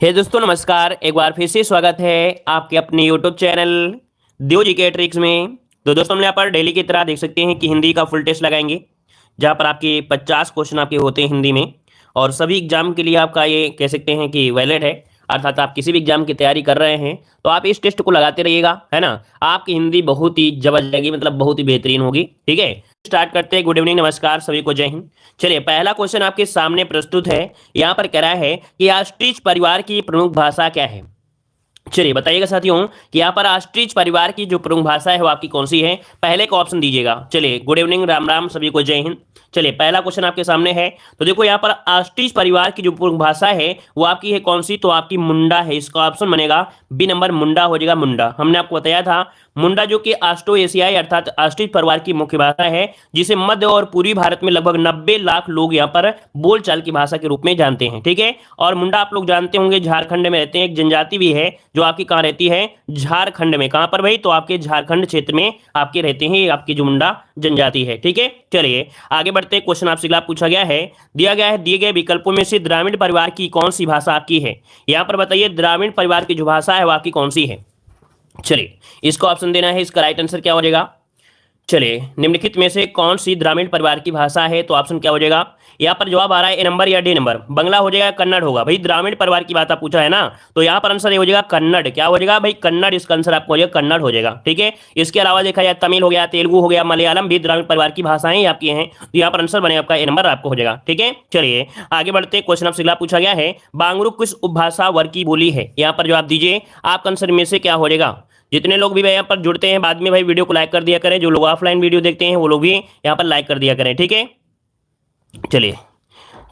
हे दोस्तों नमस्कार। एक बार फिर से स्वागत है आपके अपने यूट्यूब चैनल देव जी के ट्रिक्स में। तो दोस्तों हम यहाँ पर डेली की तरह देख सकते हैं कि हिंदी का फुल टेस्ट लगाएंगे, जहाँ पर आपके 50 क्वेश्चन आपके होते हैं हिंदी में। और सभी एग्जाम के लिए आपका ये कह सकते हैं कि वैलिड है, अर्थात आप किसी भी एग्जाम की तैयारी कर रहे हैं तो आप इस टेस्ट को लगाते रहिएगा, है ना। आपकी हिंदी बहुत ही जबरदस्त जाएगी, मतलब बहुत ही बेहतरीन होगी। ठीक है, स्टार्ट करते हैं। गुड इवनिंग, नमस्कार सभी को, जय हिंद। चलिए, पहला क्वेश्चन आपके सामने प्रस्तुत है। यहाँ पर कह रहा है कि ऑस्ट्रिच परिवार की प्रमुख भाषा क्या है। चलिए बताइएगा साथियों कि यहाँ पर ऑस्ट्रिच परिवार की जो प्रमुख भाषा है वो आपकी कौन सी है। पहले का ऑप्शन दीजिएगा। चलिए, गुड इवनिंग, राम राम सभी को, जय हिंद। चलिए, पहला क्वेश्चन आपके सामने है। तो देखो यहाँ पर ऑस्ट्रिच परिवार की जो प्रमुख भाषा है वो आपकी है कौन सी, तो आपकी मुंडा है। इसका ऑप्शन बनेगा बी नंबर, मुंडा हो जाएगा। मुंडा हमने आपको बताया था, मुंडा जो कि ऑस्ट्रो एशियाई अर्थात ऑस्ट्रिच परिवार की मुख्य भाषा है, जिसे मध्य और पूर्वी भारत में लगभग 90 लाख लोग यहाँ पर बोलचाल की भाषा के रूप में जानते हैं। ठीक है, और मुंडा आप लोग जानते होंगे झारखंड में रहते हैं, एक जनजाति भी है जो आपकी कहाँ रहती है, झारखंड में। कहां पर भाई, तो आपके झारखंड क्षेत्र में आपके रहते हैं, आपकी जो मुंडा जनजाति है। ठीक है, चलिए आगे बढ़ते हैं। क्वेश्चन आपसे पूछा गया है, दिया गया है दिए गए विकल्पों में से द्राविड़ परिवार की कौन सी भाषा आपकी है। यहां पर बताइए द्राविड़ परिवार की जो भाषा है वो आपकी कौन सी है। चलिए, इसको ऑप्शन देना है। इसका राइट आंसर क्या हो जाएगा। चलिए, निम्नलिखित में से कौन सी ग्रामीण परिवार की भाषा है, तो ऑप्शन क्या हो जाएगा। यहाँ पर जवाब आ रहा है ए नंबर या डी नंबर। बंगला हो जाएगा, कन्नड़ होगा। भाई ग्रामीण परिवार की बात आप पूछा है ना, तो यहाँ पर आंसर ये हो जाएगा कन्नड़। क्या हो जाएगा भाई, कन्नड़। इसका आंसर आपको हो जाएगा कन्नड़ हो जाएगा। ठीक है, इसके अलावा देखा जाए तमिल हो गया, तेलुगु हो गया, मलयालम भी ग्रामीण परिवार की भाषाएं आपकी हैं। तो यहाँ पर आंसर बनेगा आपका ए नंबर आपको हो जाएगा। ठीक है, चलिए आगे बढ़ते। क्वेश्चन आपसे पूछा गया है, बांगरू किस उपभाषा वर्ग की बोली है। यहाँ पर जवाब दीजिए, आपका आंसर में से क्या हो जाएगा। जितने लोग भी यहाँ पर जुड़ते हैं बाद में भाई वीडियो को लाइक कर दिया करें। जो लोग ऑफलाइन वीडियो देखते हैं वो लोग भी यहाँ पर लाइक कर दिया करें। ठीक है, चलिए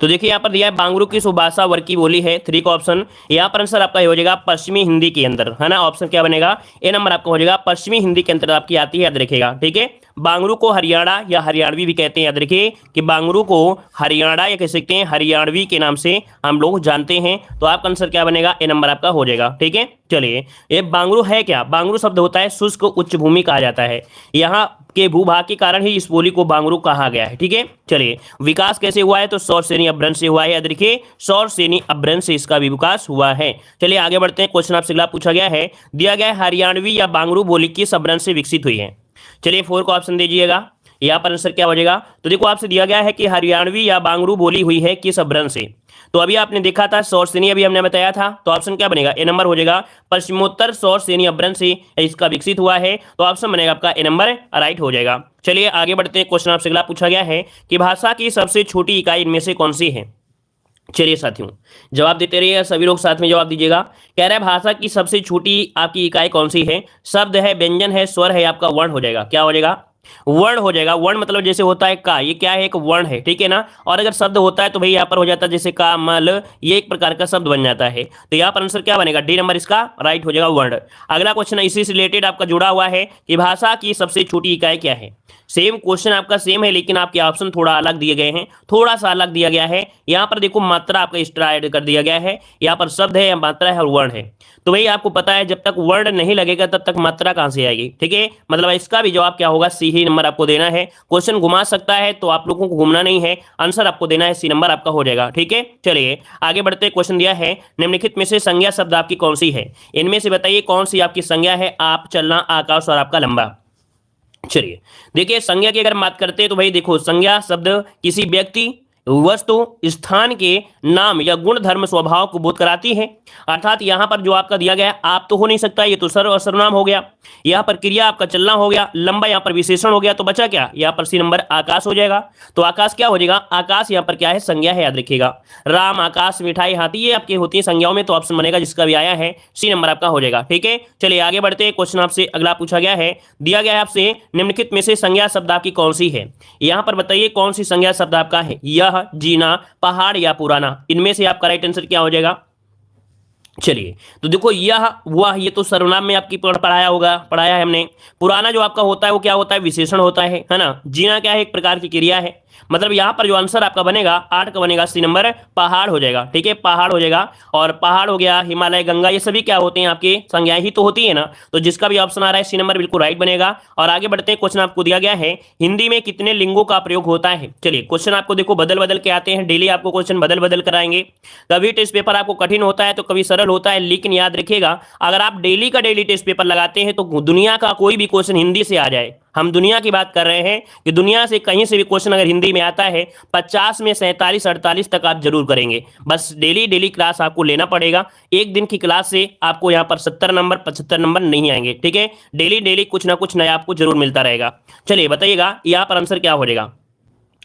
तो देखिए यहाँ पर दिया है बांगरू किस उपभाषा वर्ग की बोली है। 3 का ऑप्शन। यहाँ पर आंसर आपका हो जाएगा पश्चिमी हिंदी के अंदर, है ना। ऑप्शन क्या बनेगा, ए नंबर आपका हो जाएगा पश्चिमी हिंदी के अंदर आपकी आती है, याद रखिएगा। ठीक है, बांगरू को हरियाणा या हरियाणवी भी कहते हैं, याद रखिए कि बांगरू को हरियाणा या कह सकते हैं हरियाणवी के नाम से हम लोग जानते हैं। तो आपका आंसर क्या बनेगा, ए नंबर आपका हो जाएगा। ठीक है, चलिए ये बांगरू है क्या। बांगरू शब्द होता है शुष्क उच्च भूमि कहा जाता है। यहाँ के भूभाग के कारण ही इस बोली को बांगरू कहा गया है। ठीक है, चलिए विकास कैसे हुआ है, तो सौर श्रेणी अपभ्रंश से हुआ है। याद रखिए सौर श्रेणी अपभ्रंश से इसका भी विकास हुआ है। चलिए आगे बढ़ते हैं। क्वेश्चन आपसे पूछा गया है, दिया गया हरियाणवी या बांगरू बोली किस अपभ्रंश से विकसित हुई है। चलिए 4 का ऑप्शन दीजिएगा। यहाँ पर आंसर क्या हो जाएगा, तो देखो आपसे दिया गया है कि हरियाणवी या बांगरू बोली हुई है किस अपभ्रंश से। तो अभी आपने देखा था सौर श्रेणी, अभी हमने बताया था। तो ऑप्शन क्या बनेगा, ए नंबर हो जाएगा पश्चिमोत्तर सौर श्रेणी अपभ्रंश से इसका विकसित हुआ है। तो ऑप्शन बनेगा आपका ए नंबर राइट हो जाएगा। चलिए आगे बढ़ते हैं। क्वेश्चन आपसे अगला पूछा गया है कि भाषा की सबसे छोटी इकाई इनमें से कौन सी है। चलिए साथियों जवाब देते रहिए, सभी लोग साथ में जवाब दीजिएगा। कह रहा है भाषा की सबसे छोटी आपकी इकाई कौन सी है। शब्द है, व्यंजन है, स्वर है, आपका वर्ण हो जाएगा। क्या हो जाएगा, वर्ण हो जाएगा। वर्ण मतलब जैसे होता है का, ये क्या है, एक वर्ण है। ठीक है ना। और अगर शब्द होता है तो भाई यहाँ पर हो जाता है जैसे का, मल, ये एक प्रकार का शब्द बन जाता है। तो यहाँ पर आंसर क्या बनेगा, डी नंबर इसका राइट हो जाएगा, वर्ण। अगला क्वेश्चन इसी से रिलेटेड आपका जुड़ा हुआ है कि भाषा की सबसे छोटी इकाई क्या है। सेम क्वेश्चन आपका सेम है, लेकिन आपके ऑप्शन थोड़ा अलग दिए गए हैं, थोड़ा सा अलग दिया गया है। यहाँ पर देखो मात्रा आपका एक्स्ट्रा ऐड कर दिया गया है। यहाँ पर शब्द है, मात्रा है और वर्ण है। तो भाई आपको पता है जब तक वर्ण नहीं लगेगा तब तक मात्रा कहां से आएगी। ठीक है, मतलब इसका भी जवाब क्या होगा, सी ही नंबर आपको देना है। क्वेश्चन घुमा सकता है तो आप लोगों को घूमना नहीं है, आंसर आपको देना है, सी नंबर आपका हो जाएगा। ठीक है, चलिए आगे बढ़ते। क्वेश्चन दिया है, निम्नलिखित में से संज्ञा शब्द आपकी कौन सी है। इनमें से बताइए कौन सी आपकी संज्ञा है। आप, चलना, आकाश और आपका लंबा। चलिए देखिए संज्ञा की अगर बात करते हैं तो भाई देखो संज्ञा शब्द किसी व्यक्ति, वस्तु, स्थान के नाम या गुण, धर्म, स्वभाव को बोध कराती है। अर्थात यहां पर जो आपका दिया गया आप तो हो नहीं सकता, ये तो सर्व और सर्वनाम हो गया। यहां पर क्रिया आपका चलना हो गया, लंबा यहां पर विशेषण हो गया। तो बचा क्या, यहां पर सी नंबर आकाश हो जाएगा। तो आकाश क्या हो जाएगा, आकाश यहां पर क्या है, संज्ञा है, याद रखिएगा। राम, आकाश, मिठाई, हाथी, ये आपके होती है संज्ञाओं में। तो ऑप्शन बनेगा जिसका भी आया है सी नंबर आपका हो जाएगा। ठीक है, चलिए आगे बढ़ते हैं। क्वेश्चन आपसे अगला पूछा गया है, दिया गया है आपसे निम्नलिखित में से संज्ञा शब्द आपकी कौन सी है। यहां पर बताइए कौन सी संज्ञा शब्द आपका है। यह, जीना, पहाड़ या पुराना, इनमें से आपका राइट आंसर क्या हो जाएगा। चलिए, तो देखो यह वह, ये तो सर्वनाम में आपकी पढ़ाया है हमने। पुराना जो आपका होता है वो क्या होता है, विशेषण होता है ना। जीना क्या है, एक प्रकार की क्रिया है। मतलब यहां पर जो आंसर आपका बनेगा 8 का बनेगा, सी नंबर पहाड़ हो जाएगा। ठीक है, पहाड़ हो जाएगा। और पहाड़ हो गया, हिमालय, गंगा, ये सभी क्या होते हैं, आपकी संज्ञाएं ही तो होती है ना। तो जिसका भी ऑप्शन आ रहा है सी नंबर बिल्कुल राइट बनेगा। और आगे बढ़ते हैं, क्वेश्चन आपको दिया गया है, हिंदी में कितने लिंगों का प्रयोग होता है। चलिए, क्वेश्चन आपको देखो बदल बदल के आते हैं, डेली आपको क्वेश्चन बदल बदल कराएंगे। कभी टेस्ट पेपर आपको कठिन होता है तो कभी सरल होता है, लेकिन याद रखिएगा, अगर आप डेली का डेली टेस्ट पेपर लगाते हैं तो दुनिया का कोई भी क्वेश्चन हिंदी से आ जाए, हम दुनिया की बात कर रहे हैं कि दुनिया से कहीं से भी क्वेश्चन अगर हिंदी में आता है 50 में 47 48 तक आप जरूर करेंगे। बस डेली डेली क्लास आपको लेना पड़ेगा। एक दिन की क्लास से आपको यहाँ पर 70 नंबर 75 नंबर नहीं आएंगे। ठीक है, डेली डेली कुछ ना कुछ नया आपको जरूर मिलता रहेगा। चलिए बताइएगा यहाँ पर आंसर क्या हो जाएगा।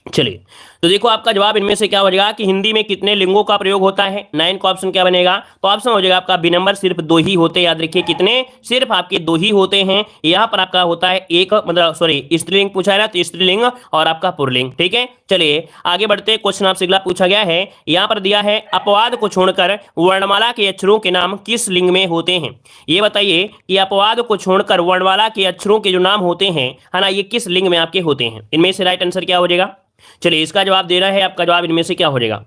चलिए, तो देखो आपका जवाब इनमें से क्या हो जाएगा कि हिंदी में कितने लिंगों का प्रयोग होता है। 9 का ऑप्शन क्या बनेगा, तो ऑप्शन हो जाएगा आपका बी नंबर, सिर्फ 2 ही होते हैं। याद रखिए, कितने, सिर्फ आपके 2 ही होते हैं। यहाँ पर आपका होता है एक, मतलब सॉरी स्त्रीलिंग पूछा है ना, तो स्त्रीलिंग और आपका पुल्लिंग। ठीक है, चलिए आगे बढ़ते, क्वेश्चन आपसे अगला पूछा गया है, यहाँ पर दिया है, अपवाद को छोड़कर वर्णमाला के अक्षरों के नाम किस लिंग में होते हैं। ये बताइए कि अपवाद को छोड़कर वर्णमाला के अक्षरों के जो नाम होते हैं, है ना, ये किस लिंग में आपके होते हैं। इनमें से राइट आंसर क्या हो जाएगा। चलिए, इसका जवाब देना है, आपका जवाब इनमें से क्या हो जाएगा।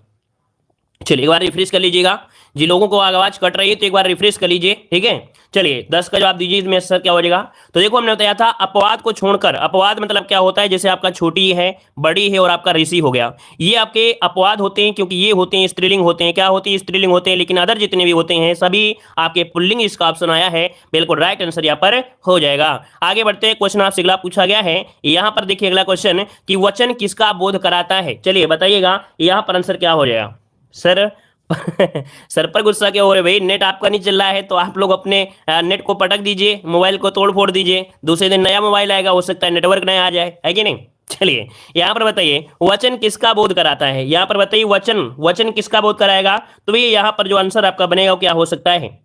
चलिए एक बार रिफ्रेश कर लीजिएगा, जिन लोगों को आवाज कट रही है तो एक बार रिफ्रेश कर लीजिए। ठीक है, चलिए 10 का जवाब दीजिए, इसमें सर क्या हो जाएगा। तो देखो हमने बताया था अपवाद को छोड़कर, अपवाद मतलब क्या होता है, जैसे आपका छोटी है, बड़ी है और आपका ऋषि हो गया, ये आपके अपवाद होते हैं, क्योंकि ये होते हैं स्त्रीलिंग होते हैं। क्या होती है, स्त्रीलिंग होते हैं। लेकिन अदर जितने भी होते हैं सभी आपके पुल्लिंग। इसका ऑप्शन आया है, बिल्कुल राइट आंसर यहाँ पर हो जाएगा। आगे बढ़ते हैं, क्वेश्चन आपसे अगला पूछा गया है, यहाँ पर देखिए अगला क्वेश्चन कि वचन किसका बोध कराता है। चलिए बताइएगा यहाँ पर आंसर क्या हो जाएगा। सर सर पर गुस्सा क्यों हो रहे भाई, नेट आपका नहीं चल रहा है तो आप लोग अपने नेट को पटक दीजिए, मोबाइल को तोड़ फोड़ दीजिए, दूसरे दिन नया मोबाइल आएगा, हो सकता है नेटवर्क नया आ जाए, है कि नहीं। चलिए यहाँ पर बताइए वचन किसका बोध कराता है। यहाँ पर बताइए वचन, वचन किसका बोध कराएगा। तो भैया यहाँ पर जो आंसर आपका बनेगा वो क्या हो सकता है।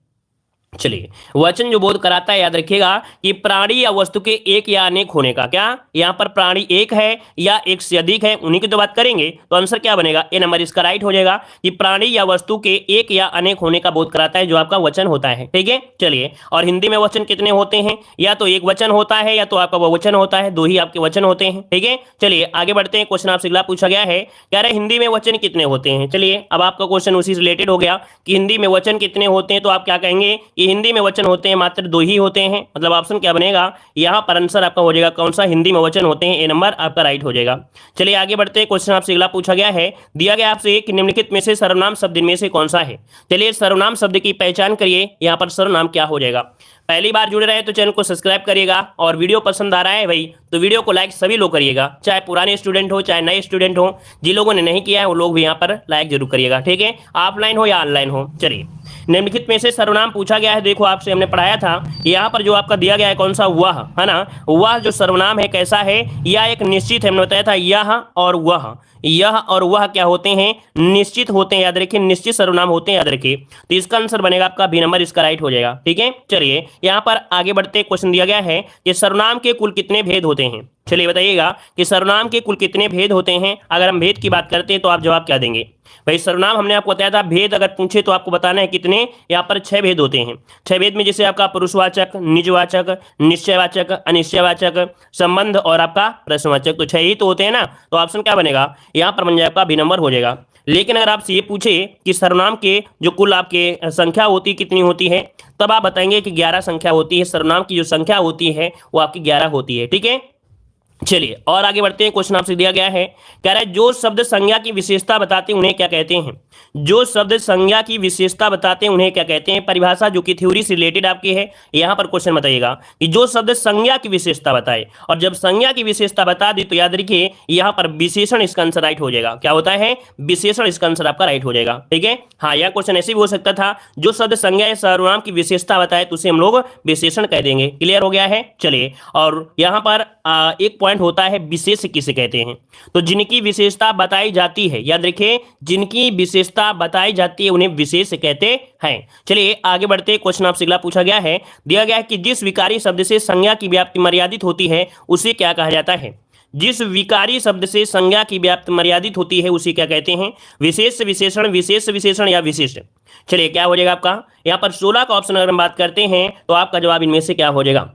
चलिए, वचन जो बोध कराता है, याद रखिएगा कि प्राणी या वस्तु के एक या अनेक होने का। क्या यहाँ पर प्राणी एक है या एक से अधिक है, उन्हीं की तो बात करेंगे। तो आंसर क्या बनेगा, ए नंबर इसका राइट हो जाएगा कि प्राणी या वस्तु के एक या अनेक होने का बोध कराता है जो आपका वचन होता है। ठीक है, चलिए, और हिंदी में वचन कितने होते हैं, या तो एक वचन होता है या तो आपका बहुवचन होता है, 2 ही आपके वचन होते हैं। ठीक है, चलिए आगे बढ़ते हैं, क्वेश्चन आपसे अगला पूछा गया है, कह रहे हिंदी में वचन कितने होते हैं। चलिए अब आपका क्वेश्चन उसी से रिलेटेड हो गया कि हिंदी में वचन कितने होते हैं, तो आप क्या कहेंगे कि हिंदी में वचन होते हैं मात्र 2 ही होते हैं। मतलब ऑप्शन क्या बनेगा, यहाँ पर आंसर आपका हो जाएगा कौन सा, हिंदी में वचन होते हैं, ए नंबर आपका राइट हो जाएगा। चलिए आगे बढ़ते हैं, क्वेश्चन आपसे अगला पूछा गया है, दिया गया आपसे कि निम्नलिखित में से सर्वनाम शब्द इनमें से कौन सा है। चलिए सर्वनाम शब्द की पहचान करिए, यहाँ पर सर्वनाम क्या हो जाएगा। पहली बार जुड़े रहे तो चैनल को सब्सक्राइब करिएगा, और वीडियो पसंद आ रहा है भाई तो वीडियो को लाइक सभी लोग करिएगा, चाहे पुराने स्टूडेंट हो चाहे नए स्टूडेंट हो। जिन लोगों ने नहीं किया है वो लोग भी यहाँ पर लाइक जरूर करिएगा। ठीक है, ऑफलाइन हो या ऑनलाइन हो। चलिए निम्नलिखित में से सर्वनाम पूछा गया है, देखो आपसे हमने पढ़ाया था, यहाँ पर जो आपका दिया गया है कौन सा, वह, है ना। वह जो सर्वनाम है कैसा है, यह एक निश्चित है, हमने बताया था यह और वह, यह और वह क्या होते हैं, निश्चित होते हैं। याद रखिए, निश्चित सर्वनाम होते हैं, याद रखिए। तो इसका आंसर बनेगा आपका बी नंबर, इसका राइट हो जाएगा। ठीक है, चलिए यहाँ पर आगे बढ़ते, क्वेश्चन दिया गया है कि सर्वनाम के कुल कितने भेद होते हैं। चलिए बताइएगा कि सर्वनाम के कुल कितने भेद होते हैं। अगर हम भेद की बात करते हैं तो आप जवाब क्या देंगे भाई। सर्वनाम हमने आपको बताया था, भेद अगर पूछे तो आपको बताना है कितने। यहाँ पर 6 भेद होते हैं। 6 भेद में जैसे आपका पुरुषवाचक, निजवाचक, निश्चयवाचक, अनिश्चयवाचक, संबंध और आपका प्रश्नवाचक, तो 6 ही तो होते हैं ना। तो ऑप्शन क्या बनेगा, यहाँ पर बन जाएगा आपका बी नंबर हो जाएगा। लेकिन अगर आपसे ये पूछे कि सर्वनाम के जो कुल आपके संख्या होती कितनी होती है, तब आप बताएंगे कि 11 संख्या होती है। सर्वनाम की जो संख्या होती है वो आपकी 11 होती है। ठीक है, चलिए और आगे बढ़ते हैं, क्वेश्चन आपसे दिया गया है, कह रहा है जो शब्द संज्ञा की विशेषता बताते हैं उन्हें क्या कहते हैं। जो शब्द संज्ञा की विशेषता बताते हैं उन्हें क्या कहते हैं। परिभाषा जो कि थ्योरी से रिलेटेड आपकी है, यहाँ पर क्वेश्चन बताइएगा कि जो शब्द संज्ञा की विशेषता बताए, और जब संज्ञा की विशेषता बता दी तो याद रखिए यहाँ पर विशेषण इसका आंसर राइट हो जाएगा। क्या होता है, विशेषण इसका आंसर आपका राइट हो जाएगा। ठीक है, हाँ यह क्वेश्चन ऐसे भी हो सकता था, जो शब्द संज्ञा या सर्वनाम की विशेषता बताए तो उसे हम लोग विशेषण कह देंगे। क्लियर हो गया है। चलिए, और यहाँ पर एक पॉइंट होता है, विशेष किसे कहते हैं। तो जिनकी विशेषता बताई जाती है, याद रखिए जिनकी विशेषता बताई जाती है उन्हें विशेष कहते हैं। चलिए आगे बढ़ते, क्वेश्चन आपसे अगला पूछा गया है, दिया गया है कि जिस विकारी शब्द से संज्ञा की व्याप्ति मर्यादित होती है उसे क्या कहा जाता है। जिस विकारी शब्द से संज्ञा की व्याप्ति मर्यादित होती है उसे क्या कहते हैं? विशेष विशेषण, विशेष विशेषण या विशिष्ट। चलिए क्या हो जाएगा आपका यहाँ पर 16 का ऑप्शन अगर हम बात करते हैं तो आपका जवाब इनमें से क्या हो जाएगा?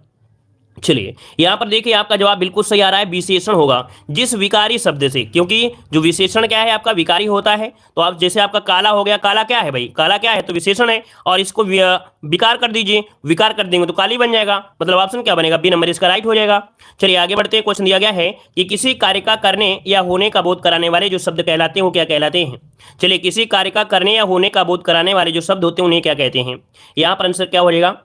चलिए यहां पर देखिए आपका जवाब बिल्कुल सही आ रहा है, विशेषण होगा जिस विकारी शब्द से, क्योंकि जो विशेषण क्या है आपका विकारी होता है। तो आप जैसे आपका काला हो गया, काला क्या है भाई? काला क्या है? तो विशेषण है, और इसको विकार कर दीजिए, विकार कर देंगे तो काली बन जाएगा, मतलब ऑप्शन क्या बनेगा? बी नंबर इसका राइट हो जाएगा। चलिए आगे बढ़ते हैं। क्वेश्चन दिया गया है कि किसी कार्य का करने या होने का बोध कराने वाले जो शब्द कहलाते हैं वो क्या कहलाते हैं? चलिए किसी कार्य का करने या होने का बोध कराने वाले जो शब्द होते हैं उन्हें क्या कहते हैं? यहाँ पर आंसर क्या हो जाएगा?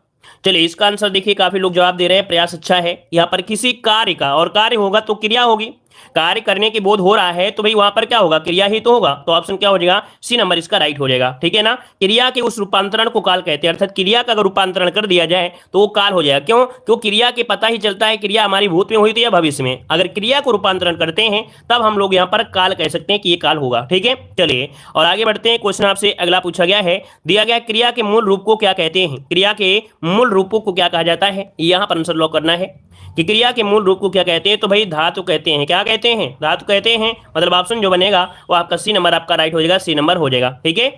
चलिए इसका आंसर देखिए, काफी लोग जवाब दे रहे हैं, प्रयास अच्छा है। यहाँ पर किसी कार्य का, और कार्य होगा तो क्रिया होगी, कार्य करने की बोध हो रहा है तो भाई वहां पर क्या होगा? क्रिया ही तो होगा। तो ऑप्शन क्या हो जाएगा? सी नंबर इसका राइट हो जाएगा। ठीक है ना? क्रिया के उस रूपांतरण को काल कहते हैं, अर्थात क्रिया का अगर रूपांतरण कर दिया जाए तो वो काल हो जाएगा। क्यों? क्यों? क्रिया के पता ही चलता है क्रिया हमारी भूत में हुई थी या भविष्य में। अगर क्रिया को रूपांतरण करते हैं तब हम लोग यहाँ पर काल कह सकते हैं कि ये काल होगा। ठीक है, चलिए और आगे बढ़ते हैं। क्वेश्चन आपसे अगला पूछा गया है, दिया गया क्रिया के मूल रूप को क्या कहते हैं? क्रिया के मूल रूपों को क्या कहा जाता है? यहाँ पर आंसर लॉक करना है कि क्रिया के मूल रूप को क्या कहते हैं? तो भाई धातु कहते हैं। क्या कहते हैं? धातु कहते हैं। मतलब ऑप्शन जो बनेगा वो आपका सी नंबर आपका राइट हो जाएगा, सी नंबर हो जाएगा। ठीक है,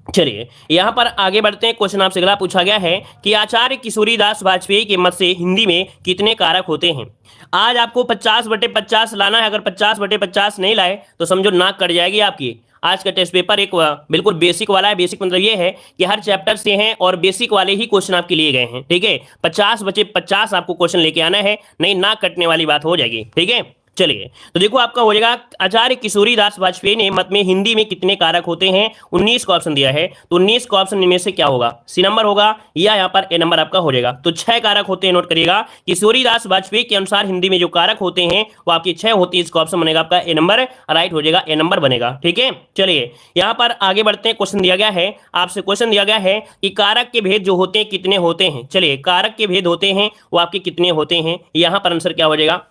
चलिए यहां पर आगे बढ़ते हैं। क्वेश्चन आपसे अगला पूछा गया है कि आचार्य किशोरीदास वाजपेयी के मत से हिंदी में कितने कारक होते हैं? आज आपको 50/50 लाना है। अगर 50/50 नहीं लाए तो समझो नाक कट जाएगी आपकी। आज का टेस्ट पेपर एक बिल्कुल बेसिक वाला है। बेसिक मतलब ये है कि हर चैप्टर से हैं और बेसिक वाले ही क्वेश्चन आपके लिए गए हैं। ठीक है, 50/50 आपको क्वेश्चन लेके आना है, नहीं नाक कटने वाली बात हो जाएगी। ठीक है, चलिए तो देखो आपका हो जाएगा, आचार्य किशोरीदास वाजपेयी ने मत में हिंदी में कितने कारक होते हैं? 19 का ऑप्शन दिया है, तो 19 का ऑप्शन इनमें से क्या होगा? सी नंबर होगा या यहाँ पर ए नंबर आपका हो जाएगा। तो 6 कारक होते हैं, नोट करिएगा। किशोरीदास वाजपेयी के अनुसार हिंदी में जो कारक होते हैं वो आपकी 6 होती है। इसका ऑप्शन बनेगा आपका ए नंबर, राइट हो जाएगा, ए नंबर बनेगा। ठीक है, चलिए यहाँ पर आगे बढ़ते हैं। क्वेश्चन दिया गया है आपसे, क्वेश्चन दिया गया है कि कारक के भेद जो होते हैं कितने होते हैं? चलिए कारक के भेद होते हैं वो आपके कितने होते हैं? यहाँ पर आंसर क्या हो जाएगा?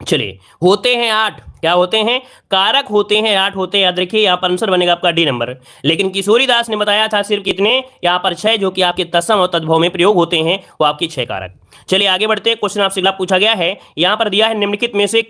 चलिए होते हैं 8। क्या होते हैं? कारक होते हैं 8 होते हैं। याद रखिए यहाँ पर आंसर बनेगा आपका डी नंबर। लेकिन किशोरीदास ने बताया था सिर्फ कितने? यहाँ पर 6, जो कि आपके तत्सम और तद्भव में प्रयोग होते हैं, वो आपकी 6 कारक। चलिए आगे बढ़ते हैं। क्वेश्चन आपसे अगला पूछा गया है, यहाँ पर दिया है निम्नलिखित में से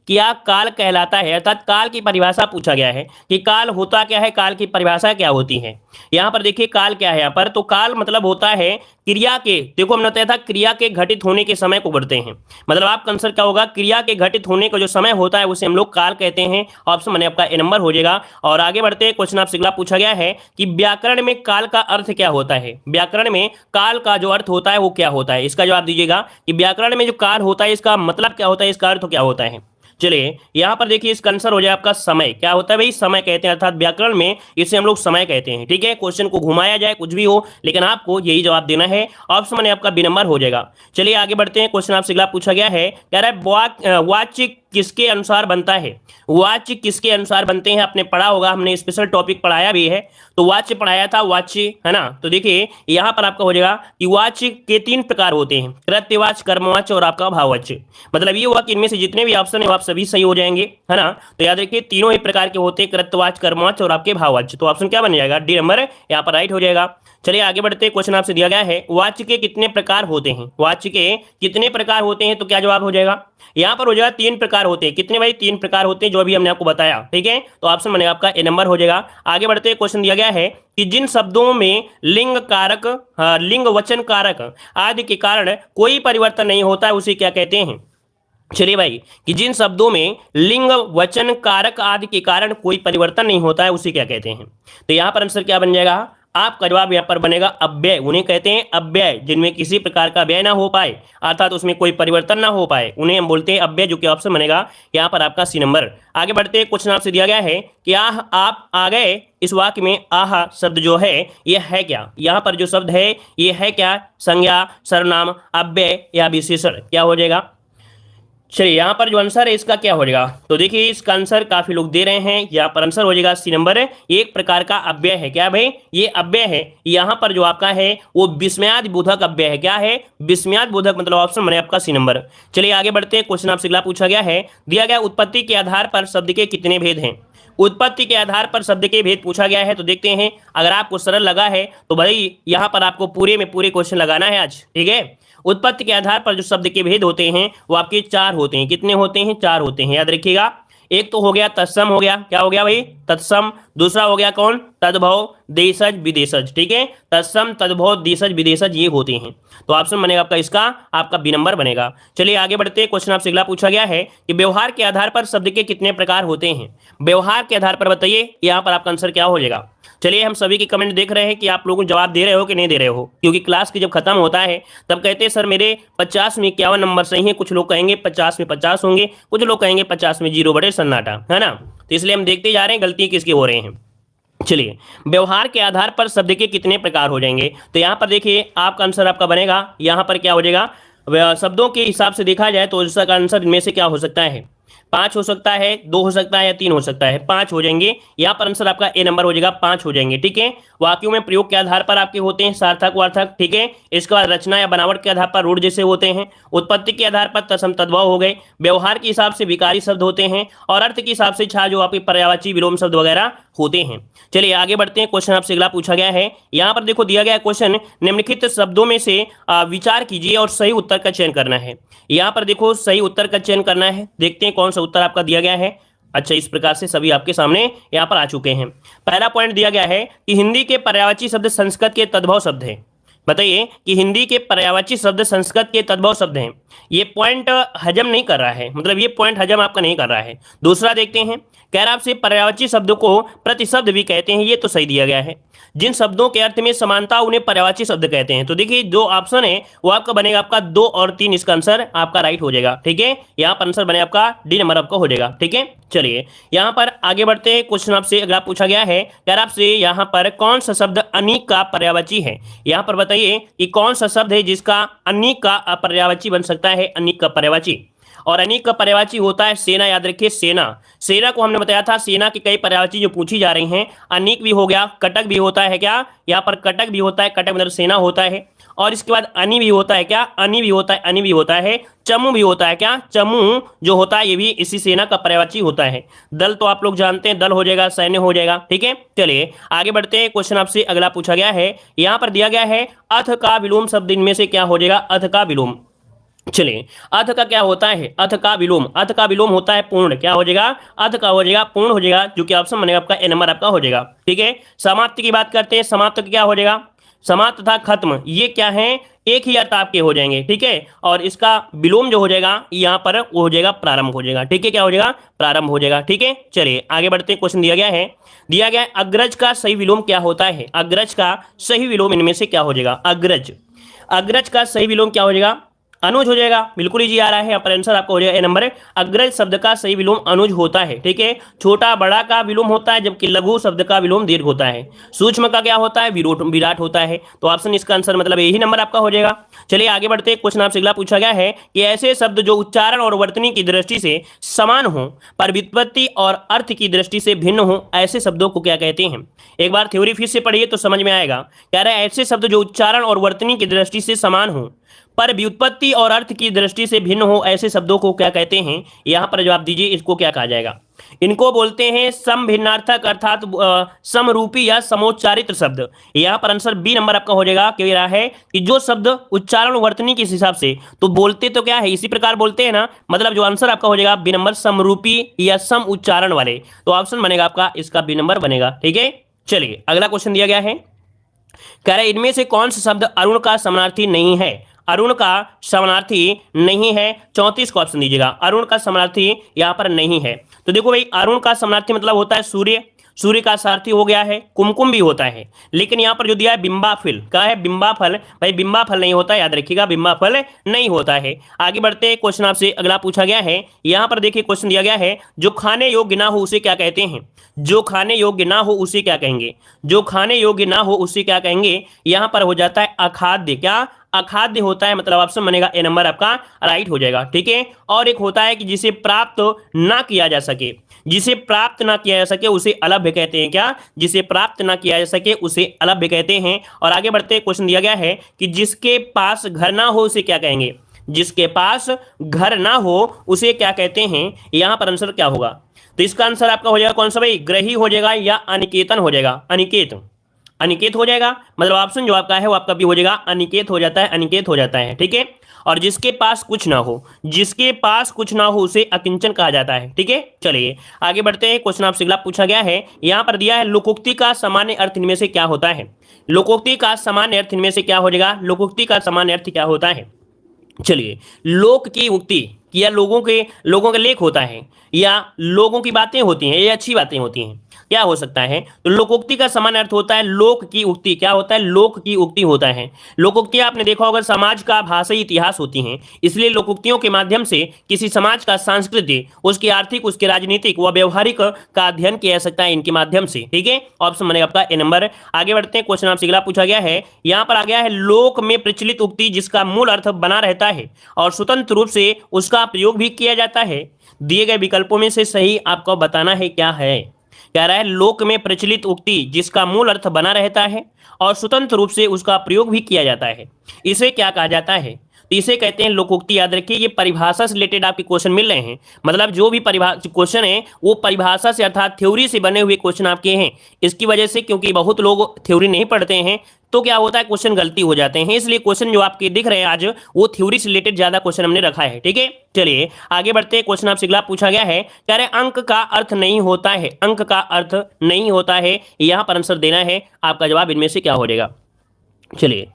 क्या काल कहलाता है? अर्थात काल की परिभाषा पूछा गया है कि काल होता क्या है, काल की परिभाषा क्या होती है। यहाँ पर देखिए काल क्या है यहाँ पर, तो काल मतलब होता है क्रिया के, देखो हमने बताया था क्रिया के घटित होने के समय को बढ़ते हैं। मतलब आपका आंसर क्या होगा? क्रिया के घटित होने का जो समय होता है उसे हम लोग काल कहते हैं। ऑप्शन बने आपका ए नंबर हो जाएगा। और आगे बढ़ते हैं। क्वेश्चन आपसे अगला पूछा गया है कि व्याकरण में काल का अर्थ क्या होता है? व्याकरण में काल का जो अर्थ होता है वो क्या होता है? इसका जवाब दीजिएगा कि व्याकरण में जो काल होता है इसका मतलब क्या होता है, इसका अर्थ क्या होता है। चलिए यहां पर देखिए इसका आंसर हो जाए आपका समय। क्या होता है भाई? समय कहते हैं, अर्थात व्याकरण में इसे हम लोग समय कहते हैं। ठीक है, क्वेश्चन को घुमाया जाए कुछ भी हो, लेकिन आपको यही जवाब देना है। ऑप्शन में आपका बी नंबर हो जाएगा। चलिए आगे बढ़ते हैं। क्वेश्चन आपसे अगला पूछा गया है, कह रहा है वाच्य किसके अनुसार बनता है? वाच्य किसके अनुसार बनते हैं? आपने पढ़ा होगा, हमने स्पेशल टॉपिक पढ़ाया भी है, तो वाच्य पढ़ाया था, वाच्य है ना। तो देखिए यहां पर आपका हो जाएगा कि वाच्य के 3 प्रकार होते हैं, कृत्यवाच्य, कर्मवाच्य और आपका भाववाच्य। मतलब ये हुआ कि इनमें से जितने भी ऑप्शन है आप सभी सही हो जाएंगे, है ना। तो याद रखिए तीनों ही प्रकार के होते हैं, कृत्यवाच्य, कर्मवाच्य और आपके भाववाच्य। तो ऑप्शन क्या बन जाएगा? डी नंबर यहाँ पर राइट हो जाएगा। चलिए आगे बढ़ते हैं। क्वेश्चन आपसे दिया गया है, वाच्य के कितने प्रकार होते हैं? वाच्य के कितने प्रकार होते हैं? तो क्या जवाब हो जाएगा? यहाँ पर हो जाएगा 3 प्रकार होते हैं। कितने भाई? 3 प्रकार होते हैं, जो अभी हमने आपको बताया। ठीक है, तो ऑप्शन बनेगा आपका ए नंबर हो जाएगा। आगे बढ़ते हैं। क्वेश्चन दिया गया है कि जिन शब्दों में लिंग कारक, लिंग वचन कारक आदि के कारण कोई परिवर्तन नहीं होता है उसे क्या कहते हैं? चलिए भाई, कि जिन शब्दों में लिंग वचन कारक आदि के कारण कोई परिवर्तन नहीं होता है उसे क्या कहते हैं? तो यहाँ पर आंसर क्या बन जाएगा? आपका जवाब यहाँ पर बनेगा अव्यय। उन्हें कहते हैं अव्यय, जिनमें किसी प्रकार का व्यय ना हो पाए, अर्थात उसमें कोई परिवर्तन ना हो पाए, उन्हें हम बोलते हैं अव्यय, जो कि ऑप्शन बनेगा यहाँ पर आपका सी नंबर। आगे बढ़ते हैं। क्वेश्चन आपसे दिया गया है कि आप आ गए, इस वाक्य में आह शब्द जो है ये है क्या? यहाँ पर जो शब्द है ये है क्या? संज्ञा, सर्वनाम, अव्यय या विशेषण? क्या हो जाएगा? चलिए यहाँ पर जो आंसर है इसका क्या हो जाएगा? तो देखिए इसका आंसर काफी लोग दे रहे हैं, यहाँ पर आंसर हो जाएगा सी नंबर। एक प्रकार का अव्यय है। क्या भाई? ये अव्यय है। यहाँ पर जो आपका है वो विस्मयादि बोधक अव्यय है। क्या है? विस्मयादि बोधक, मतलब ऑप्शन बने आपका सी नंबर। चलिए आगे बढ़ते हैं। क्वेश्चन आपसे अगला पूछा गया है, दिया गया उत्पत्ति के आधार पर शब्द के कितने भेद हैं? उत्पत्ति के आधार पर शब्द के भेद पूछा गया है। तो देखते हैं, अगर आपको सरल लगा है तो भाई यहाँ पर आपको पूरे में पूरे क्वेश्चन लगाना है आज। ठीक है, उत्पत्ति के आधार पर जो शब्द के भेद होते हैं वो आपके 4 होते हैं। कितने होते हैं? 4 होते हैं, याद रखिएगा। एक तो हो गया तत्सम, हो गया, क्या हो गया भाई? तत्सम। दूसरा हो गया कौन? तद्भव, देशज, विदेशज। ठीक है, तत्सम, तद्भव, देशज, विदेशज ये होते हैं। तो ऑप्शन बनेगा आपका इसका, आपका बी नंबर बनेगा। चलिए आगे बढ़ते हैं। क्वेश्चन आपसे अगला पूछा गया है कि व्यवहार के आधार पर शब्द के कितने प्रकार होते हैं? व्यवहार के आधार पर बताइए, यहाँ पर आपका आंसर क्या हो जाएगा? चलिए हम सभी के कमेंट देख रहे हैं कि आप लोग जवाब दे रहे हो कि नहीं दे रहे हो, क्योंकि क्लास की जब खत्म होता है तब कहते हैं सर मेरे 50 में 51 नंबर सही है, कुछ लोग कहेंगे 50 में 50 होंगे, कुछ लोग कहेंगे 50 में 0 बड़े सन्नाटा, है ना। तो इसलिए हम देखते जा रहे हैं गलती किसके हो रहे हैं। चलिए, व्यवहार के आधार पर शब्द के कितने प्रकार हो जाएंगे? तो यहाँ पर देखिए आपका आंसर आपका बनेगा, यहाँ पर क्या हो जाएगा? शब्दों के हिसाब से देखा जाए तो इसका आंसर इनमें से क्या हो सकता है? 5 हो सकता है, 2 हो सकता है या 3 हो सकता है। 5 हो जाएंगे, यहाँ पर आंसर आपका ए नंबर हो जाएगा, 5 हो जाएंगे। ठीक है, वाक्यों में प्रयोग के आधार पर आपके होते हैं सार्थक वार्थक। ठीक है, इसके बाद रचना या बनावट के आधार पर रूढ़ जैसे होते हैं। उत्पत्ति के आधार पर तत्सम तद्भव हो गए। व्यवहार के हिसाब से विकारी शब्द होते हैं और अर्थ के हिसाब से छा जो आपके पर्यायवाची विलोम शब्द वगैरह होते हैं। चलिए आगे बढ़ते हैं। क्वेश्चन आपसे अगला पूछा गया है, यहाँ पर देखो दिया गया क्वेश्चन, निम्नलिखित शब्दों में से विचार कीजिए और सही उत्तर का चयन करना है। यहाँ पर देखो सही उत्तर का चयन करना है, देखते हैं कौन सा उत्तर आपका दिया गया है। अच्छा, इस प्रकार से सभी आपके सामने यहाँ पर आ चुके हैं। पहला पॉइंट दिया गया है कि हिंदी के पर्यायवाची शब्द संस्कृत के तद्भव शब्द हैं। बताइए कि हिंदी के पर्यायवाची शब्द संस्कृत के तद्भव शब्द हैं। ये पॉइंट हजम नहीं कर रहा है, मतलब ये पॉइंट हजम आपका नहीं कर रहा है। दूसरा देखते हैं, कह रहा आपसे पर्यायवाची शब्दों को प्रतिशब्द भी कहते हैं, ये तो सही दिया गया है। जिन शब्दों के अर्थ में समानता उन्हें पर्यायवाची शब्द कहते हैं। तो देखिए जो ऑप्शन है वो आपका बनेगा आपका 2 और 3, इसका आंसर आपका राइट हो जाएगा। ठीक है, यहाँ पर आंसर बने आपका डी नंबर आपका हो जाएगा। ठीक है, चलिए यहाँ पर आगे बढ़ते हैं। क्वेश्चन आपसे अगला पूछा गया है, कह रहा आपसे यहाँ पर कौन सा शब्द अनीक का पर्यायवाची है? यहाँ पर बताइए कि कौन सा शब्द है जिसका अनीक का पर्यायवाची बन सकता है, अनीक का पर्यायवाची। और अनीक का पर्यायवाची होता है सेना, याद रखिए सेना। सेना को हमने बताया था, सेना की कई पर्यायवाची जो पूछी जा रही हैं, अनीक भी हो गया, कटक भी होता है, क्या यहाँ पर कटक भी होता है, कटक मतलब सेना होता है। और इसके बाद अनि भी होता है, क्या अनि भी होता है, अनि भी होता है। चमू भी होता है, क्या चमू जो होता है ये भी इसी सेना का पर्यायवाची होता है। दल तो आप लोग जानते हैं, दल हो जाएगा, सैन्य हो जाएगा। ठीक है, चलिए आगे बढ़ते हैं। क्वेश्चन आपसे अगला पूछा गया है, यहाँ पर दिया गया है अथ का विलोम शब्द इनमें से क्या हो जाएगा? अथ का विलोम। चलिए अथ का क्या होता है? अथ का विलोम, अथ का विलोम होता है पूर्ण, क्या हो जाएगा? अथ का हो जाएगा पूर्ण हो जाएगा, जो कि ऑप्शन बनेगा आपका ए नंबर आपका हो जाएगा। ठीक है, समाप्ति की बात करते हैं, समाप्त क्या हो जाएगा? समाप्त तथा खत्म ये क्या है? एक ही अर्थ आपके हो जाएंगे। ठीक है, और इसका विलोम जो हो जाएगा यहाँ पर वो हो जाएगा प्रारंभ हो जाएगा। ठीक है, क्या हो जाएगा? प्रारंभ हो जाएगा। ठीक है, चलिए आगे बढ़ते हैं। क्वेश्चन दिया गया है अग्रज का सही विलोम क्या होता है? अग्रज का सही विलोम इनमें से क्या हो जाएगा? अग्रज, अग्रज का सही विलोम क्या हो जाएगा? अनुज हो जाएगा। बिल्कुल इजी आ रहा है, यहाँ पर आंसर आपका हो जाएगा ए नंबर। अग्रज शब्द का सही विलोम अनुज होता है। ठीक है, छोटा बड़ा का विलोम होता है, जबकि लघु शब्द का विलोम दीर्घ होता है। सूक्ष्म का क्या होता है? विराट होता है। तो ऑप्शन इसका आंसर मतलब यही नंबर आपका हो जाएगा। चलिए आगे बढ़ते हैं। क्वेश्चन आपसे अगला पूछा गया है कि ऐसे शब्द जो उच्चारण और वर्तनी की दृष्टि से समान हो पर व्युत्पत्ति और अर्थ की दृष्टि से भिन्न हो, ऐसे शब्दों को क्या कहते हैं? एक बार थ्योरी फिर से पढ़िए तो समझ में आएगा। कह रहा है ऐसे शब्द जो उच्चारण और वर्तनी की दृष्टि से समान हो पर व्युत्पत्ति और अर्थ की दृष्टि से भिन्न हो, ऐसे शब्दों को क्या कहते हैं? यहाँ पर जवाब दीजिए, इसको क्या कहा जाएगा? इनको बोलते हैं समभिन्नार्थक अर्थात समरूपी या समोच्चारित शब्द। यहाँ पर आंसर बी नंबर आपका हो जाएगा। कह रहा है कि जो शब्द उच्चारण वर्तनी के हिसाब से तो बोलते तो क्या है इसी प्रकार बोलते हैं ना, मतलब जो आंसर आपका हो जाएगा बी नंबर समरूपी या सम उच्चारण वाले। तो ऑप्शन बनेगा आपका इसका बी नंबर बनेगा। ठीक है, चलिए अगला क्वेश्चन दिया गया है, कह रहे इनमें से कौन सा शब्द अरुण का समानार्थी नहीं है? अरुण का समानार्थी नहीं है, 34 को ऑप्शन दीजिएगा। अरुण का समानार्थी यहाँ पर नहीं है। तो देखो भाई अरुण का समानार्थी मतलब होता है सूर्य, सूर्य का सारथी हो गया है, कुमकुम भी होता है, लेकिन यहाँ पर जो दिया है बिंबाफल, क्या है? बिंबाफल। भाई बिंबाफल नहीं होता, याद रखिएगा बिंबाफल नहीं होता है। आगे बढ़ते हैं। क्वेश्चन आपसे अगला पूछा गया है, यहाँ पर देखिए क्वेश्चन दिया गया है जो खाने योग्य ना हो उसे क्या कहते हैं? जो खाने योग्य ना हो उसे क्या कहेंगे? जो खाने योग्य ना हो उसे क्या कहेंगे? यहाँ पर हो जाता है अखाद्य। क्या अखाद्य होता है, मतलब ऑप्शन बनेगा ए नंबर आपका राइट हो जाएगा। ठीक है, और एक होता है कि जिसे प्राप्त ना किया जा सके, जिसे प्राप्त ना किया जा सके उसे अलभ्य कहते हैं। क्या? जिसे प्राप्त ना किया जा सके उसे अलभ्य कहते हैं। और आगे बढ़ते क्वेश्चन दिया गया है कि जिसके पास घर ना हो उसे क्या कहेंगे? जिसके पास घर ना हो उसे क्या कहते हैं? यहाँ पर आंसर क्या होगा? तो इसका आंसर आपका हो जाएगा कौन सा भाई? ग्रही हो जाएगा या अनिकेतन हो जाएगा। अनिकेत, अनिकेत हो जाएगा, मतलब ऑप्शन जो आपका है वो आपका भी हो जाएगा अनिकेत हो जाता है, अनिकेत हो जाता है, ठीक है। और जिसके पास कुछ ना हो, जिसके पास कुछ ना हो उसे अकिंचन कहा जाता है, ठीक है। चलिए आगे बढ़ते हैं। क्वेश्चन आपसे अगला पूछा गया है, यहां पर दिया है लोकोक्ति का सामान्य अर्थ इनमें से क्या होता है। लोकोक्ति का सामान्य अर्थ इनमें से क्या हो जाएगा, लोकोक्ति का सामान्य अर्थ क्या होता है। चलिए, लोक की उक्ति या लोगों का लेख होता है, या लोगों की बातें होती हैं, या अच्छी बातें होती हैं, क्या हो सकता है। तो लोकोक्ति का समान अर्थ होता है लोक की उक्ति। क्या होता है, लोक की उक्ति होता है। लोकोक्ति आपने देखा होगा समाज का भाषाई इतिहास होती हैं, इसलिए लोकोक्तियों के माध्यम से किसी समाज का सांस्कृतिक, उसकी आर्थिक, उसके राजनीतिक व व्यवहारिक का अध्ययन किया जा सकता है इनके माध्यम से, ठीक है। ऑप्शन बनेगा आपका ए नंबर। आगे बढ़ते हैं। क्वेश्चन आपसे अगला पूछा गया है, यहां पर आ गया है लोक में प्रचलित उक्ति जिसका मूल अर्थ बना रहता है और स्वतंत्र रूप से उसका प्रयोग भी किया जाता है। दिए गए विकल्पों में से सही आपको बताना है क्या है। कह रहा है लोक में प्रचलित उक्ति जिसका मूल अर्थ बना रहता है और स्वतंत्र रूप से उसका प्रयोग भी किया जाता है, इसे क्या कहा जाता है। तो इसे कहते हैं लोकोक्ति। याद रखिए ये परिभाषा से रिलेटेड आपके क्वेश्चन मिल रहे हैं, मतलब जो भी क्वेश्चन है वो परिभाषा से अर्थात थ्योरी से बने हुए क्वेश्चन आपके हैं। इसकी वजह से, क्योंकि बहुत लोग थ्योरी नहीं पढ़ते हैं, तो क्या होता है क्वेश्चन गलती हो जाते हैं, इसलिए क्वेश्चन जो आपके दिख रहे हैं आज वो थ्योरी से रिलेटेड ज्यादा क्वेश्चन हमने रखा है, ठीक है। चलिए आगे बढ़ते हैं। क्वेश्चन आपसे अगला पूछा गया है, कह रहे अंक का अर्थ नहीं होता है, अंक का अर्थ नहीं होता है, यहां पर आंसर देना है। आपका जवाब इनमें से क्या हो जाएगा। चलिए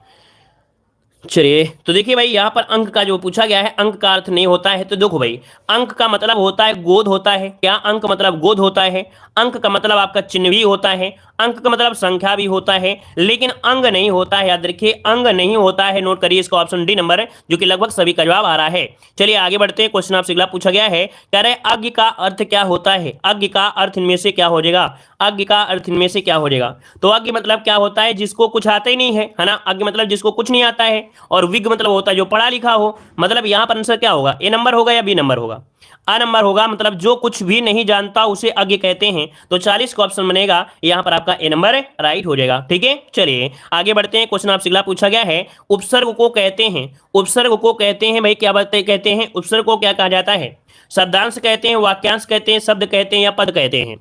तो देखिए भाई, यहां पर अंक का जो पूछा गया है, अंक का अर्थ नहीं होता है, तो देखो भाई अंक का मतलब होता है गोद होता है। क्या अंक मतलब गोद होता है। अंक का मतलब आपका चिन्ह भी होता है, अंक का मतलब संख्या भी होता है, लेकिन अंग नहीं होता है। याद रखिए अंग नहीं होता है, नोट करिए इसका ऑप्शन डी नंबर, जो कि लगभग सभी का जवाब आ रहा है। चलिए आगे बढ़ते हैं। क्वेश्चन आपसे अगला पूछा गया है, कह रहे अज्ञ का अर्थ क्या होता है। अज्ञ का अर्थ इनमें से क्या हो जाएगा, अज्ञ का अर्थ इनमें से क्या हो जाएगा। तो अज्ञ मतलब क्या होता है, जिसको कुछ आता ही नहीं है ना। अज्ञ मतलब जिसको कुछ नहीं आता है, और विज्ञ मतलब होता है जो पढ़ा लिखा हो। मतलब यहां पर आंसर क्या होगा, ए नंबर होगा या बी नंबर होगा। आ नंबर होगा, मतलब जो कुछ भी नहीं जानता उसे अज्ञ कहते हैं। तो 40 का ऑप्शन बनेगा यहां पर आपका ए नंबर राइट हो जाएगा, ठीक है। चलिए आगे बढ़ते हैं। क्वेश्चन आपसे अगला पूछा गया है, उपसर्ग को कहते हैं, उपसर्ग को कहते हैं भाई क्या बात कहते हैं, उपसर्ग को क्या कहा जाता है। शब्दांश कहते हैं, वाक्यांश कहते हैं, शब्द कहते हैं, या पद कहते हैं।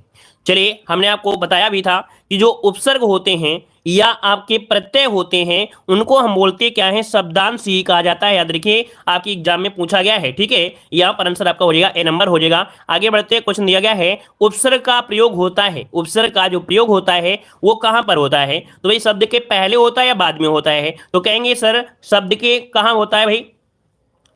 चलिए हमने आपको बताया भी था कि जो उपसर्ग होते हैं या आपके प्रत्यय होते हैं उनको हम बोलते क्या है, शब्दांश ही कहा जाता है। याद रखिए आपकी एग्जाम में पूछा गया है, ठीक है। यहां पर आंसर आपका हो जाएगा ए नंबर हो जाएगा। आगे बढ़ते हैं। क्वेश्चन दिया गया है, उपसर्ग का प्रयोग होता है, उपसर्ग का जो प्रयोग होता है वो कहां पर होता है। तो भाई शब्द के पहले होता है या बाद में होता है। तो कहेंगे सर शब्द के कहां होता है भाई,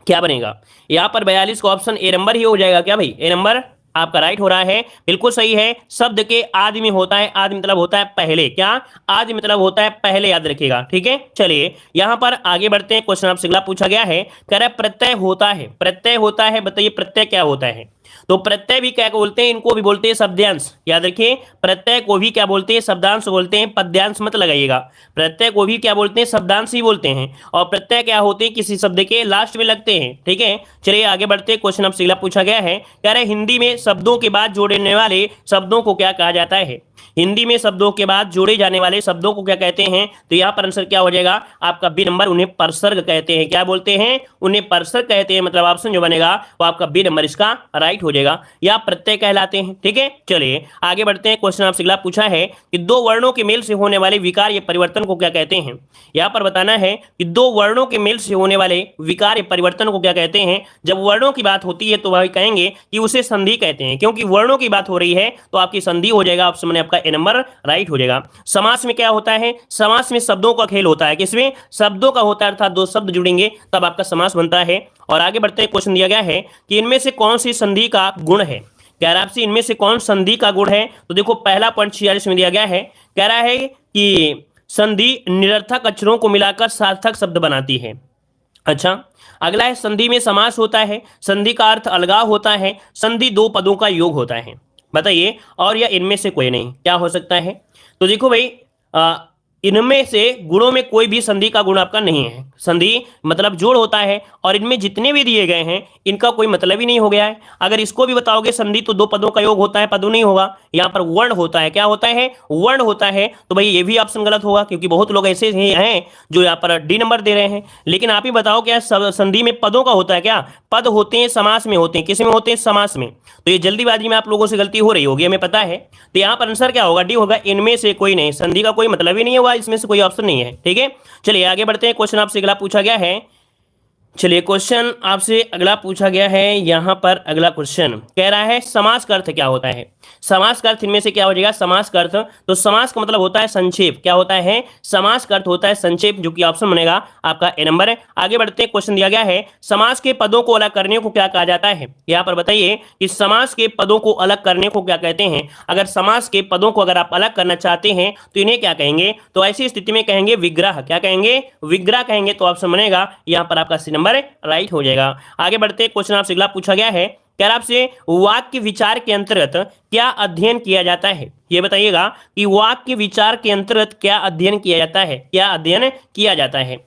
क्या बनेगा यहां पर 42 का ऑप्शन ए नंबर ही हो जाएगा। क्या भाई ए नंबर आपका राइट हो रहा है, बिल्कुल सही है। शब्द के आदि में होता है, आदि मतलब होता है पहले। क्या आदि मतलब होता है पहले, याद रखिएगा, ठीक है। चलिए यहां पर आगे बढ़ते हैं। क्वेश्चन आपसे अगला पूछा गया है, कह रहा है प्रत्यय होता है, प्रत्यय होता है, बताइए प्रत्यय क्या होता है। तो प्रत्यय भी क्या बोलते हैं, इनको भी बोलते हैं शब्दांश। याद रखिए प्रत्यय को भी क्या बोलते हैं, शब्दांश बोलते हैं, पद्यांश मत लगाइएगा। प्रत्यय को भी क्या बोलते हैं, शब्दांश ही बोलते हैं। और प्रत्यय क्या होते हैं, किसी शब्द के लास्ट में लगते हैं, ठीक है। चलिए आगे बढ़ते हैं। क्वेश्चन आपसे अगला पूछा गया है, कह रहे हिंदी में शब्दों के बाद जोड़ने वाले शब्दों को क्या कहा जाता है। हिंदी में शब्दों के बाद जोड़े जाने वाले शब्दों को क्या कहते हैं। तो यहां पर आंसर क्या हो जाएगा आपका बी नंबर, उन्हें परसर्ग कहते हैं। क्या बोलते हैं, उन्हें परसर्ग कहते हैं। मतलब ऑप्शन जो बनेगा वो आपका बी नंबर इसका राइट हो जाएगा, या प्रत्यय कहलाते हैं, ठीक है। चलिए आगे बढ़ते हैं। क्वेश्चन आपसे अगला पूछा है कि दो वर्णों के मेल से होने वाले विकार या परिवर्तन को क्या कहते हैं। यहां पर बताना है कि दो वर्णों के मेल से होने वाले विकार या परिवर्तन को क्या कहते हैं। जब वर्णों की बात होती है तो वह कहेंगे कि उसे संधि कहते हैं, क्योंकि वर्णों की बात हो रही है तो आपकी संधि हो जाएगा। ऑप्शन में आपका ए नंबर राइट हो जाएगा। समास में क्या होता है, समास में शब्दों का खेल होता है। किसमें, शब्दों का होता है, अर्थात दो शब्द जुड़ेंगे तब आपका समास बनता है। और आगे बढ़ते हैं। क्वेश्चन दिया गया है कि इनमें से कौन सी संधि का गुण है। कह रहा है आपसे इनमें से कौन संधि का गुण है। तो देखो पहला पॉइंट 46 में दिया गया है, कह रहा है कि संधि निरर्थक अक्षरों को मिलाकर सार्थक शब्द बनाती है। अच्छा, अगला है संधि में समास होता है, संधि का अर्थ अलगाव होता है, संधि दो पदों का योग होता है। बताइए और या इनमें से कोई नहीं, क्या हो सकता है। तो देखो भाई इनमें से गुणों में कोई भी संधि का गुण आपका नहीं है। संधि मतलब जोड़ होता है, और इनमें जितने भी दिए गए हैं इनका कोई मतलब ही नहीं हो गया है। अगर इसको भी बताओगे संधि तो दो पदों का योग होता है, पदों नहीं होगा। यहाँ पर वर्ण होता है, क्या होता है, वर्ण होता है। तो भाई ये भी ऑप्शन गलत होगा, क्योंकि बहुत लोग ऐसे हैं जो यहाँ पर डी नंबर दे रहे हैं। लेकिन आप ही बताओ क्या संधि में पदों का होता है क्या? पद होते हैं समास में होते हैं। किस में होते हैं? समास में। तो ये जल्दीबाजी में आप लोगों से गलती हो रही होगी, हमें पता है। तो यहाँ पर आंसर क्या होगा? डी होगा, इनमें से कोई नहीं। संधि का कोई मतलब ही नहीं होगा, इसमें से कोई ऑप्शन नहीं है। ठीक है, चलिए आगे बढ़ते हैं। क्वेश्चन आपसे अगला पूछा गया है। चलिए क्वेश्चन आपसे अगला पूछा गया है। यहां पर अगला क्वेश्चन कह रहा है समास का अर्थ क्या होता है? समास का अर्थ इनमें से क्या हो जाएगा? समास का अर्थ, तो समास का मतलब होता है संक्षेप। क्या होता है? समास का अर्थ होता है संक्षेप, जो कि ऑप्शन बनेगा आपका ए नंबर है। आगे बढ़ते हैं। क्वेश्चन दिया गया है समास के पदों को अलग करने को क्या कहा जाता है? यहाँ पर बताइए कि समास के पदों को अलग करने को क्या कहते हैं। अगर समास के पदों को अगर आप अलग करना चाहते हैं तो इन्हें क्या कहेंगे? तो ऐसी स्थिति में कहेंगे विग्रह। क्या कहेंगे? विग्रह कहेंगे। तो ऑप्शन बनेगा यहाँ पर आपका सी नंबर राइट हो जाएगा। आगे बढ़ते। क्वेश्चन आपसे अगला पूछा गया है, क्या आपसे वाक्य विचार के अंतर्गत क्या अध्ययन किया जाता है? ये बताइएगा कि वाक्य विचार के अंतर्गत क्या अध्ययन किया जाता है? क्या अध्ययन किया जाता है?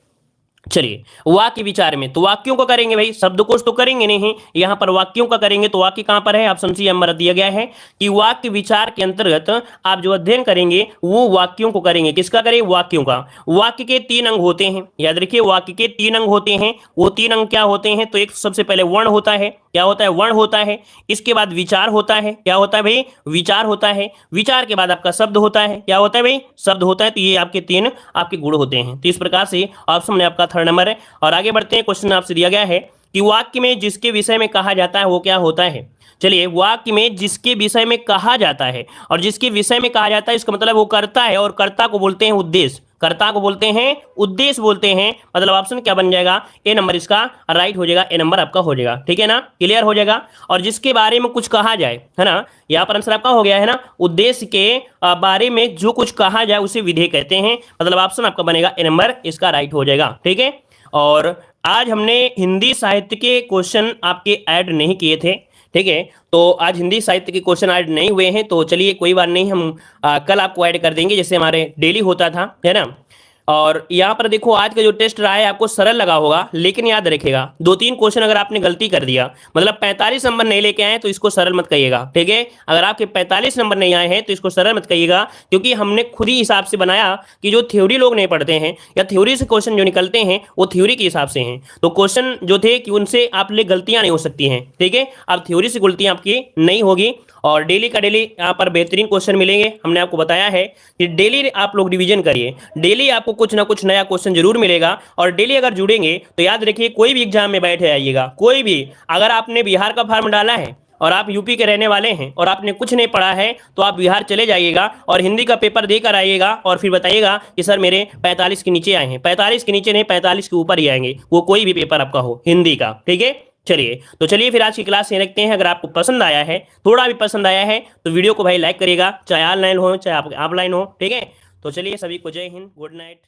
चलिए वाक्य विचार में तो वाक्यों का करेंगे भाई, शब्दकोश तो करेंगे नहीं। यहां पर वाक्यों का करेंगे, तो वाक्य कहां पर है? ऑप्शन सी नंबर दिया गया है कि वाक्य विचार के अंतर्गत आप जो अध्ययन करेंगे वो वाक्यों को करेंगे। किसका करें? वाक्यों का। वाक्य के 3 अंग होते हैं, याद रखिए वाक्य के 3 अंग होते हैं। वो 3 अंग क्या होते हैं? तो एक सबसे पहले वर्ण होता है। क्या होता है? वर्ण होता है। इसके बाद विचार होता है। क्या होता है भाई? विचार होता है। विचार के बाद आपका शब्द होता है। क्या होता है भाई? शब्द होता है। तो ये आपके 3 आपके गुण होते हैं। तो इस प्रकार से ऑप्शन में आपका थर्ड नंबर है। और आगे बढ़ते हैं। क्वेश्चन आपसे दिया गया है कि वाक्य में जिसके विषय में कहा जाता है वो क्या होता है? चलिए वाक्य में जिसके विषय में कहा जाता है, और जिसके विषय में कहा जाता है इसका मतलब वो करता है, और कर्ता को बोलते हैं उद्देश्य। कर्ता को बोलते हैं उद्देश्य बोलते हैं। मतलब ऑप्शन क्या बन जाएगा? ए नंबर इसका राइट हो जाएगा। ए नंबर आपका हो जाएगा। ठीक है ना, क्लियर हो जाएगा। और जिसके बारे में कुछ कहा जाए, है ना, यहाँ पर आंसर आपका हो गया है ना। उद्देश्य के बारे में जो कुछ कहा जाए उसे विधेय कहते हैं। मतलब ऑप्शन आपका बनेगा ए नंबर इसका राइट हो जाएगा। ठीक है, और आज हमने हिंदी साहित्य के क्वेश्चन आपके ऐड नहीं किए थे। ठीक है, तो आज हिंदी साहित्य के क्वेश्चन ऐड नहीं हुए हैं, तो चलिए कोई बात नहीं, हम कल आपको ऐड कर देंगे जैसे हमारे डेली होता था, है ना। और यहाँ पर देखो आज का जो टेस्ट रहा है आपको सरल लगा होगा, लेकिन याद रखिएगा 2-3 क्वेश्चन अगर आपने गलती कर दिया, मतलब 45 नंबर नहीं लेके आए तो इसको सरल मत कहिएगा। ठीक है, अगर आपके 45 नंबर नहीं आए हैं तो इसको सरल मत कहिएगा, क्योंकि हमने खुद ही हिसाब से बनाया कि जो थ्योरी लोग नहीं पढ़ते हैं या थ्योरी से क्वेश्चन जो निकलते हैं वो थ्योरी के हिसाब से हैं। तो क्वेश्चन जो थे कि उनसे आप लिए गलतियां नहीं हो सकती हैं। ठीक है, अब थ्योरी से गलतियां आपकी नहीं होगी। और डेली का डेली यहाँ पर बेहतरीन क्वेश्चन मिलेंगे। हमने आपको बताया है कि डेली आप लोग रिवीजन करिए, डेली आपको कुछ ना कुछ नया क्वेश्चन जरूर मिलेगा। और डेली अगर जुड़ेंगे तो याद रखिए कोई भी एग्जाम में बैठे आइएगा, कोई भी, अगर आपने बिहार का फॉर्म डाला है और आप यूपी के रहने वाले हैं और आपने कुछ नहीं पढ़ा है तो आप बिहार चले जाइएगा और हिंदी का पेपर देकर आइएगा और फिर बताइएगा कि सर मेरे 45 के नीचे आए हैं। 45 के नीचे नहीं, 45 के ऊपर ही आएंगे, वो कोई भी पेपर आपका हो हिंदी का। ठीक है, चलिए तो चलिए फिर आज की क्लास ये रखते हैं। अगर आपको पसंद आया है, थोड़ा भी पसंद आया है, तो वीडियो को भाई लाइक करिएगा, चाहे ऑनलाइन हो चाहे आप ऑफलाइन हो। ठीक है, तो चलिए सभी को जय हिंद, गुड नाइट।